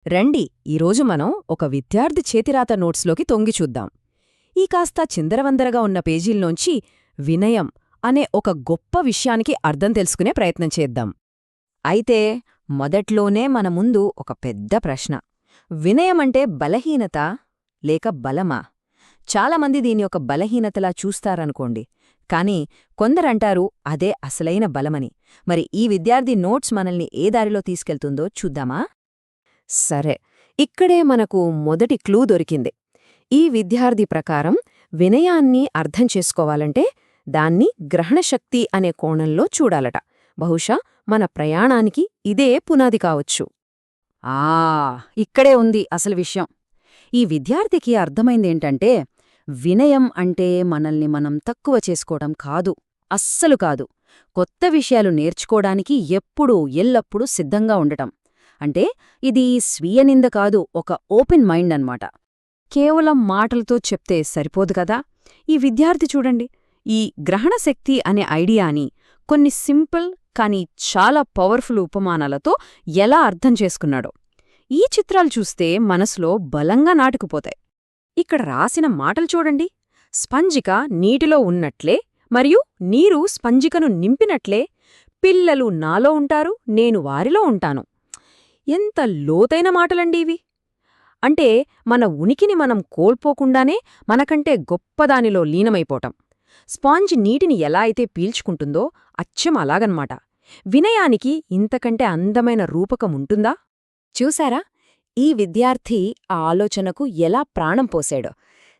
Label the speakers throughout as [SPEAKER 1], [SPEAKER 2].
[SPEAKER 1] రండి ఈరోజు మనం ఒక విద్యార్థి చేతిరాత నోట్స్లోకి తొంగి చూద్దాం. ఈ కాస్త చిందరవందరగా ఉన్న పేజీల్లోంచి వినయం అనే ఒక గొప్ప విషయానికి అర్థం తెలుసుకునే ప్రయత్నం చేద్దాం. అయితే మొదట్లోనే మన ముందు ఒక పెద్ద ప్రశ్న. వినయమంటే బలహీనత లేక బలమా? చాలామంది దీని ఒక బలహీనతలా చూస్తారనుకోండి. కానీ కొందరంటారు అదే అసలైన బలమని. మరి ఈ విద్యార్థి నోట్స్ మనల్ని ఏ దారిలో తీసుకెళ్తుందో చూద్దామా? సరే, ఇక్కడే మనకు మొదటి క్లూ దొరికింది. ఈ విద్యార్థి ప్రకారం వినయాన్ని అర్థం చేసుకోవాలంటే దాన్ని గ్రహణశక్తి అనే కోణంలో చూడాలట. బహుశా మన ప్రయాణానికి ఇదే పునాది కావచ్చు. ఇక్కడే ఉంది అసలు విషయం. ఈ విద్యార్థికి అర్థమైందేంటంటే వినయం అంటే మనల్ని మనం తక్కువ చేసుకోవడం కాదు, అస్సలు కాదు. కొత్త విషయాలు నేర్చుకోవడానికి ఎల్లప్పుడూ సిద్ధంగా ఉండటం. అంటే ఇది స్వీయనింద కాదు, ఒక ఓపెన్ మైండ్ అన్నమాట. కేవలం మాటలతో చెప్తే సరిపోదు కదా. ఈ విద్యార్థి చూడండి, ఈ గ్రహణశక్తి అనే ఐడియాని కొన్ని సింపుల్ కానీ చాలా పవర్ఫుల్ ఉపమానాలతో ఎలా అర్థం చేసుకున్నాడో. ఈ చిత్రాలు చూస్తే మనసులో బలంగా నాటుకుపోతాయి. ఇక్కడ రాసిన మాటలు చూడండి. స్పంజిక నీటిలో ఉన్నట్లే మరియు నీరు స్పంజికను నింపినట్లే పిల్లలు నాలో ఉంటారు, నేను వారిలో ఉంటాను. ఎంత లోతైన మాటలండి ఇవి! అంటే మన ఉనికిని మనం కోల్పోకుండానే మనకంటే గొప్పదానిలో లీనమైపోవటం. స్పాంజ్ నీటిని ఎలా అయితే పీల్చుకుంటుందో అచ్చం అలాగన్మాట. వినయానికి ఇంతకంటే అందమైన రూపకముంటుందా? చూశారా, ఈ విద్యార్థి ఆ ఆలోచనకు ఎలా ప్రాణం పోసాడో.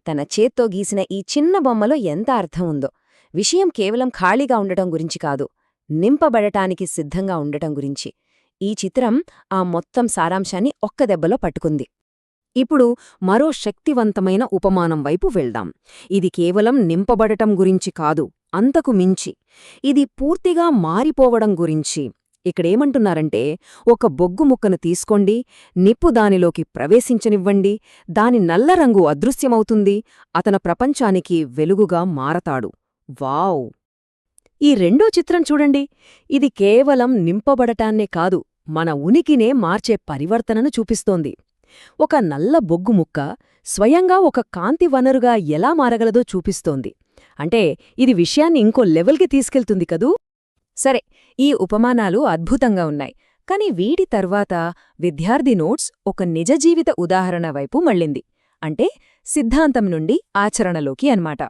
[SPEAKER 1] తన చేత్తో గీసిన ఈ చిన్న బొమ్మలో ఎంత అర్థం ఉందో. విషయం కేవలం ఖాళీగా ఉండటం గురించి కాదు, నింపబడటానికి సిద్ధంగా ఉండటం గురించి. ఈ చిత్రం ఆ మొత్తం సారాంశాన్ని ఒక్క దెబ్బలో పట్టుకుంది. ఇప్పుడు మరో శక్తివంతమైన ఉపమానం వైపు వెళ్దాం. ఇది కేవలం నింపబడటం గురించి కాదు, అంతకు మించి. ఇది పూర్తిగా మారిపోవడం గురించి. ఇక్కడేమంటున్నారంటే, ఒక బొగ్గు ముక్కను తీసుకోండి, నిప్పు దానిలోకి ప్రవేశించనివ్వండి, దాని నల్లరంగు అదృశ్యమవుతుంది, అతన ప్రపంచానికి వెలుగుగా మారతాడు. వావ్! ఈ రెండో చిత్రం చూడండి. ఇది కేవలం నింపబడటాన్నే కాదు, మన ఉనికినే మార్చే పరివర్తనను చూపిస్తోంది. ఒక నల్ల బొగ్గు ముక్క స్వయంగా ఒక కాంతి వనరుగా ఎలా మారగలదో చూపిస్తోంది. అంటే ఇది విషయాన్ని ఇంకో లెవెల్కి తీసుకెళ్తుంది కదూ. సరే, ఈ ఉపమానాలు అద్భుతంగా ఉన్నాయి. కాని వీటి తర్వాత విద్యార్థి నోట్స్ ఒక నిజ జీవిత ఉదాహరణ వైపు మళ్ళింది. అంటే సిద్ధాంతం నుండి ఆచరణలోకి అన్మాట.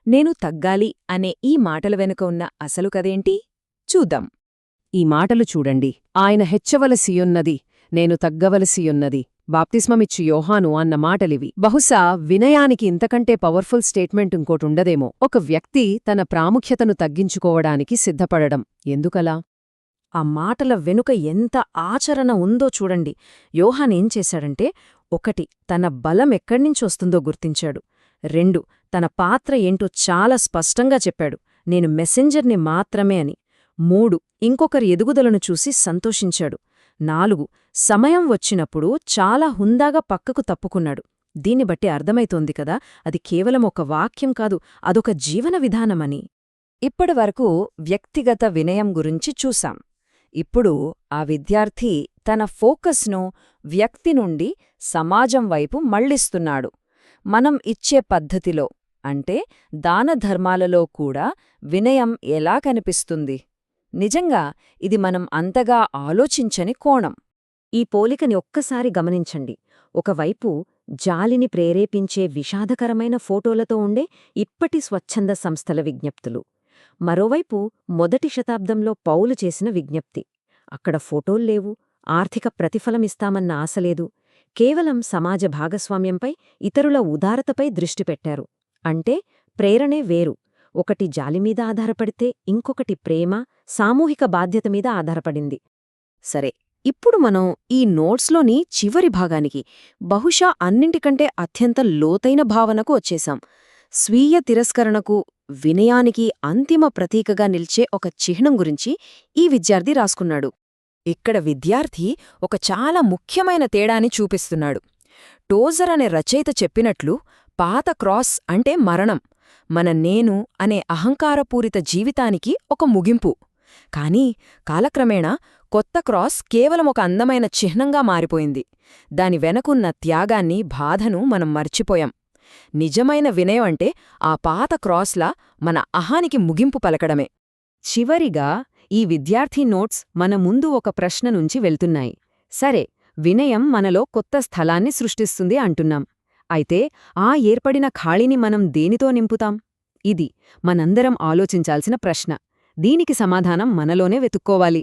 [SPEAKER 1] నేను తగ్గాలి అనే ఈ మాటల వెనుక ఉన్న అసలు కదేంటి చూద్దాం. ఈ మాటలు చూడండి. ఆయన హెచ్చవలసియున్నది, నేను తగ్గవలసియున్నది. బాప్తిస్మమిచ్చు యోహాను అన్న మాటలివి. బహుశా వినయానికి ఇంతకంటే పవర్ఫుల్ స్టేట్మెంట్ ఇంకోటుండదేమో. ఒక వ్యక్తి తన ప్రాముఖ్యతను తగ్గించుకోవడానికి సిద్ధపడడం. ఎందుకలా? ఆ మాటల వెనుక ఎంత ఆచరణ ఉందో చూడండి. యోహానేం చేశాడంటే, 1 తన బలం ఎక్కడ్నించొస్తుందో గుర్తించాడు. 2 తన పాత్ర ఏంటో చాలా స్పష్టంగా చెప్పాడు, నేను మెసెంజర్ని మాత్రమే అని. 3 ఇంకొకరి ఎదుగుదలను చూసి సంతోషించాడు. 4 సమయం వచ్చినప్పుడు చాలా హుందాగా పక్కకు తప్పుకున్నాడు. దీన్ని బట్టి అర్థమైతోంది కదా, అది కేవలం ఒక వాక్యం కాదు, అదొక జీవన విధానమని. ఇప్పటివరకు వ్యక్తిగత వినయం గురించి చూశాం. ఇప్పుడు ఆ విద్యార్థి తన ఫోకస్ను వ్యక్తి నుండి సమాజం వైపు మళ్లిస్తున్నాడు. మనం ఇచ్చే పద్ధతిలో, అంటే దానధర్మాలలో కూడా వినయం ఎలా కనిపిస్తుంది? నిజంగా ఇది మనం అంతగా ఆలోచించని కోణం. ఈ పోలికని ఒక్కసారి గమనించండి. ఒకవైపు జాలిని ప్రేరేపించే విషాదకరమైన ఫోటోలతో ఉండే ఇప్పటి స్వచ్ఛంద సంస్థల విజ్ఞప్తులు. మరోవైపు మొదటి శతాబ్దంలో పౌలు చేసిన విజ్ఞప్తి. అక్కడ ఫోటోల్లేవు, ఆర్థిక ప్రతిఫలమిస్తామన్న ఆశలేదు. కేవలం సమాజ భాగస్వామ్యంపై, ఇతరుల ఉదారతపై దృష్టి పెట్టారు. అంటే ప్రేరణే వేరు. ఒకటి జాలిమీద ఆధారపడితే ఇంకొకటి ప్రేమ, సామూహిక బాధ్యత మీద ఆధారపడింది. సరే, ఇప్పుడు మనం ఈ నోట్స్లోని చివరి భాగానికి, బహుశా అన్నింటికంటే అత్యంత లోతైన భావనకు వచ్చేశాం. స్వీయ తిరస్కరణకు, వినయానికి అంతిమ ప్రతీకగా నిల్చే ఒక చిహ్నం గురించి ఈ విద్యార్థి రాసుకున్నాడు. ఇక్కడ విద్యార్థి ఒక చాలా ముఖ్యమైన తేడాని చూపిస్తున్నాడు. టోజర్ అనే రచయిత చెప్పినట్లు, పాత క్రాస్ అంటే మరణం, మన నేను అనే అహంకారపూరిత జీవితానికి ఒక ముగింపు. కానీ కాలక్రమేణా కొత్త క్రాస్ కేవలం ఒక అందమైన చిహ్నంగా మారిపోయింది. దాని వెనకున్న త్యాగాన్ని, బాధను మనం మర్చిపోయాం. నిజమైన వినయం అంటే ఆ పాత క్రాస్లా మన అహానికి ముగింపు పలకడమే.
[SPEAKER 2] చివరిగా ఈ విద్యార్థి నోట్స్ మన ముందు ఒక ప్రశ్న నుంచి వెళ్తున్నాయి. సరే, వినయం మనలో కొత్త స్థలాన్ని సృష్టిస్తుంది అంటున్నాం. అయితే ఆ ఏర్పడిన ఖాళీని మనం దేనితో నింపుతాం? ఇది మనందరం ఆలోచించాల్సిన ప్రశ్న. దీనికి సమాధానం మనలోనే వెతుక్కోవాలి.